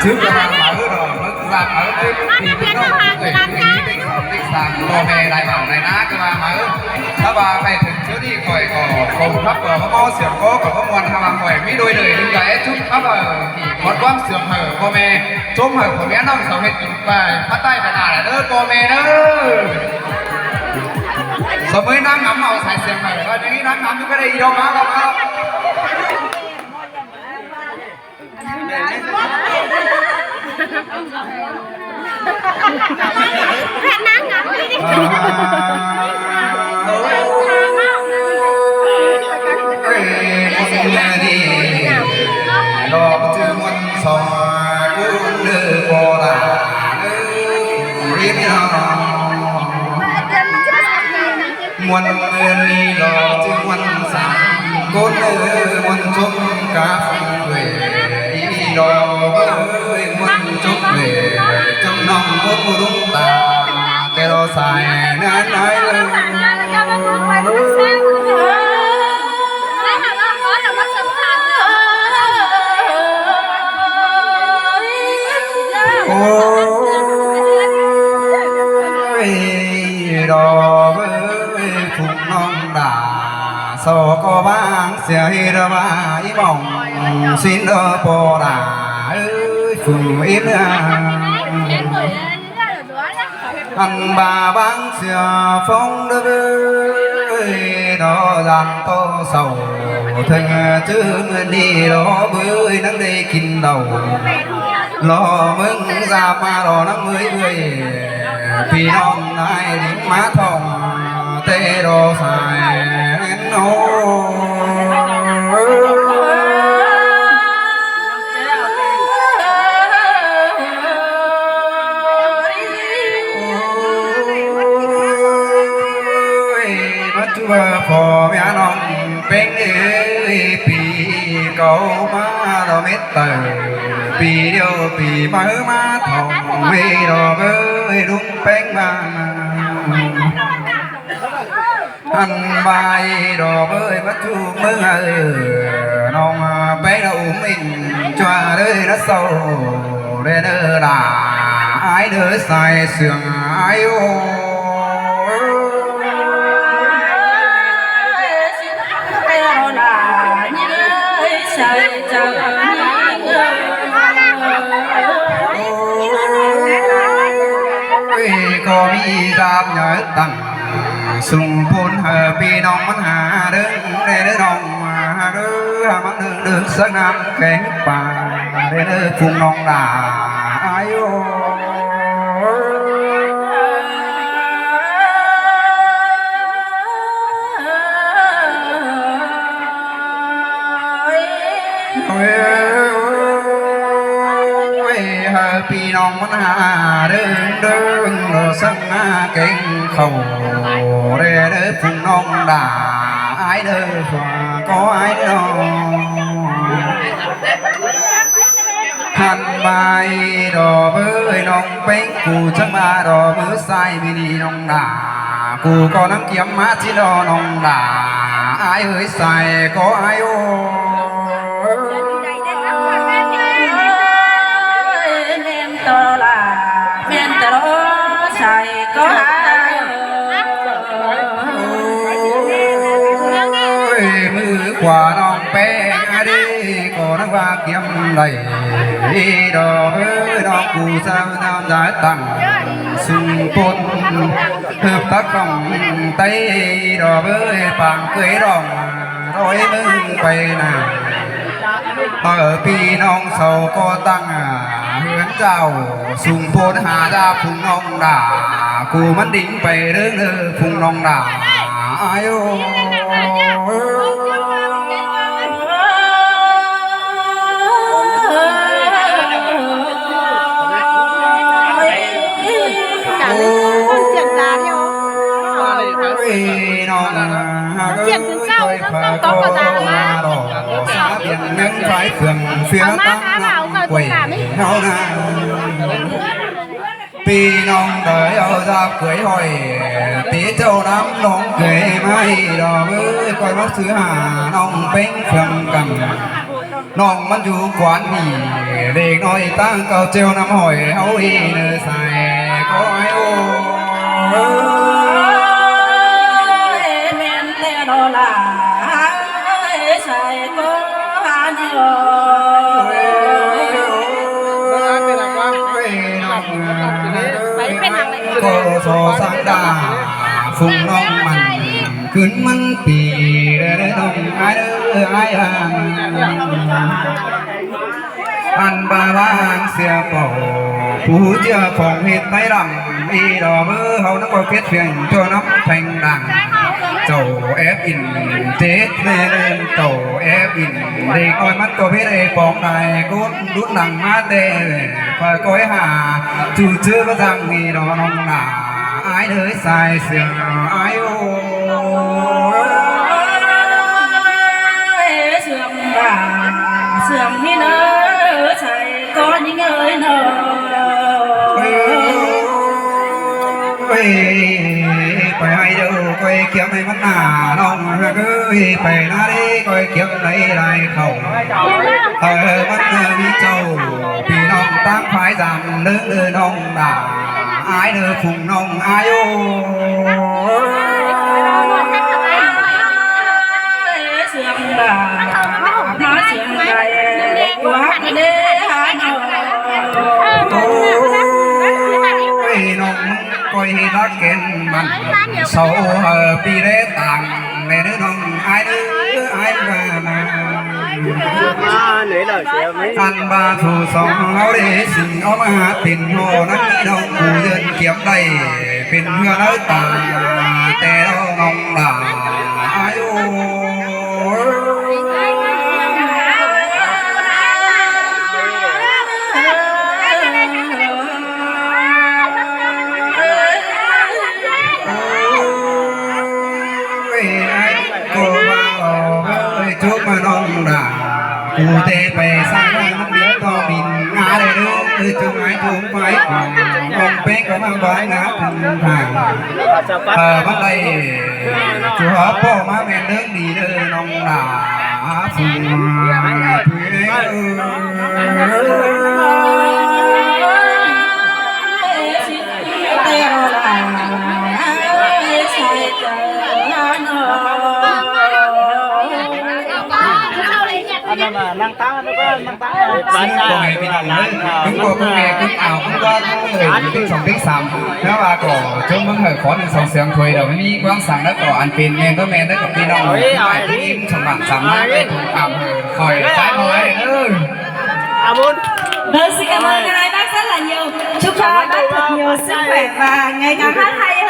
trước là mở rồi nó ra mở cái thì cái nó cái sàn bò mè đại bảo này ná cái bà mởถ้าbàไปถึงเชื่อที่คอยก็คงครับเขาก็เสียงก็มวนทำคอยไม่โดยเลยนึกไงชุดครับที่หมดความเสื่อมเหอะพ่อแม่จมเหอะผมแม่น้องสาวเฮ็ดกินไปพระใต้ไปหนาเด้อพ่อแม่เด้อสมัยนั่งงำเอาใส่เสียงเหอะว่าอย่างนี้นั่งงำก็ได้ยอมมาแล้วครับแค่นั่งงำไม่ได้ดอกจือมันสองกุ้งเดือโบราณรีบน้องมวนเงินนี่ดอกจือมันสามกุ้งเดือมันจุกกาแฟอีดอกเอ้ยมันจุกเวจงน้องมุกรุ่งตาแต่เราใส่นั้นไหนเลยโอ้ยดอกเอ้ยผูกน้องด่าโซก็บ้างเสียให้ระบายบ่องสิ้นเออปอด่าเอ้ยฝูอินอันบาบังเสียฟงเด้อđó gian to sầu thằng chứ đi đó bơi nắng đây kinh đầu lo mừng ra mà lo nắng mới cười vì non ai đến má thòng tê đồ xài nô phò mẹ non bên đi pì cầu má đồ mét tờ pì điêu pì má má thòng mê đồ với đúng bên ba ăn bài đồ với bắt chu mơ non bé đâu mình cho đời nó sâu để đỡ đà ai đỡ sai sườn ai ô có bị gặp nhớ tặng sung phun hờ pi nong mắn hà đứng để đỡ nong hà đỡ hà mắn đường được sắc nam cánh bà để đỡ phun nong đà ai ô pi nong mắn hà đứng đứng rồi sắc cánh khẩu để đỡ phun nong đà ai đỡ có ai đâu hàn bài đò với nong bánh cù chắc ba đò với sai mini nong đà cù có nắng kiếm mát chỉ đò nong đà ai ơi sai có ai ô quả non bé đi có nó va kiếm đầy đi đó với đó cù sao nam giải tặng sung tôn hợp tác phòng tay đó với bằng cưới đồng rồi mừng quay nào ở pi non sầu có tăng hướng chào sung tôn hà ra phùng non đà cù mắt đỉnh về đứng phùng non đà ai ô chuyện từ sau nó có vào ra mà xã biển nâng phải phường phía tăng quẩy hao na pi nong đời ở ra cưới hồi tí châu đám nong cưới mai đò với coi bác sứ hà nong bánh phường cầm น้องมันอยู่กวนนี่เด็กน้อยตั้งเก่าเจียวน้ำหอยเอาอีเนอใส่ก้อยโอ้แม่นแต่โนลาใส่ก็หาเนอก็โซสังดาฟุ้งน้องมันขึ้นมันปีเด้อน้องไอ้เด้อไอ้อันบาวางเสียเป่าผู้เจ้าของเฮ็ดไต้รำอีดอกเบอเฮานักบ่เก็ดเพียงตัวน้ำแพงดังเจ้าแอบอินเจ็ดเล่นเจ้าแอบอินเด็กน้อยมันก็เฮ็ดให้ปองได้กุดดุดหนังมาเด้ฝากก้อยหาจู่เจอบ่จังนี่ดอกน้องหน้าอายเด้อสายเสียอายโอเสื่อมด่าเสื่อมนี่เนอใส่ก็ยิ่งเอ้ยเนอไปให้เด้อก้อยเก็บให้มันหน้าน้องเอ้ยไปหน้าดิก้อยเก็บไหนได้เข้ามันมีเจ้าพี่น้องตั้งฝ่ายจำเด้อน้องด่าอายเด้อฝุ่งน้องอายโอเสื่อมด่าหาเสียงใดว่าเด้หาเนอโอ้ยน้องก้อยรักเก่นมันเศร้าปีเรต่างในเด้อน้องอายเด้ออายว่ามาอันบาถูสองเอาได้สิ่งเอามาหาปิ่นโหนั้นน้องผู้เดินเก็บได้เป็นเพื่อนเอาตาแต่เราน้องด่าอายุจุกมาน้องด่ากูเตะไปสร้างให้มันบินต่อบินงาได้เด้อจุกไม้จุกไฟขององเป๊กก็มาบ้านนะถึงทางมันได้จัวพ่อมาแม่เด้อดีเด้อน้องด่าฝุ่นนั่งตั้งแล้วก็นั่งตั้งบ้านก็ให้พี่น้องเลยถึงตัวพวกแม่ถึงอ่าวถึงก็ถึงสองถึงสามแล้วว่าก็จนมึงเหยขอหนึ่งสองเสียงถวยเดี๋ยวไม่มีความสั่งแล้วก็อันเป็นแม่ก็แม่ได้กับพี่น้องที่ไหนที่อิ่มสมบัติสามารถได้ถูกอ่าวคอยใช้เอาไว้อาบุญVâng, xin cảm ơn hai bác rất là nhiều. Chúc cho hai bác thật nhiều sức khỏe và ngày càng hát hay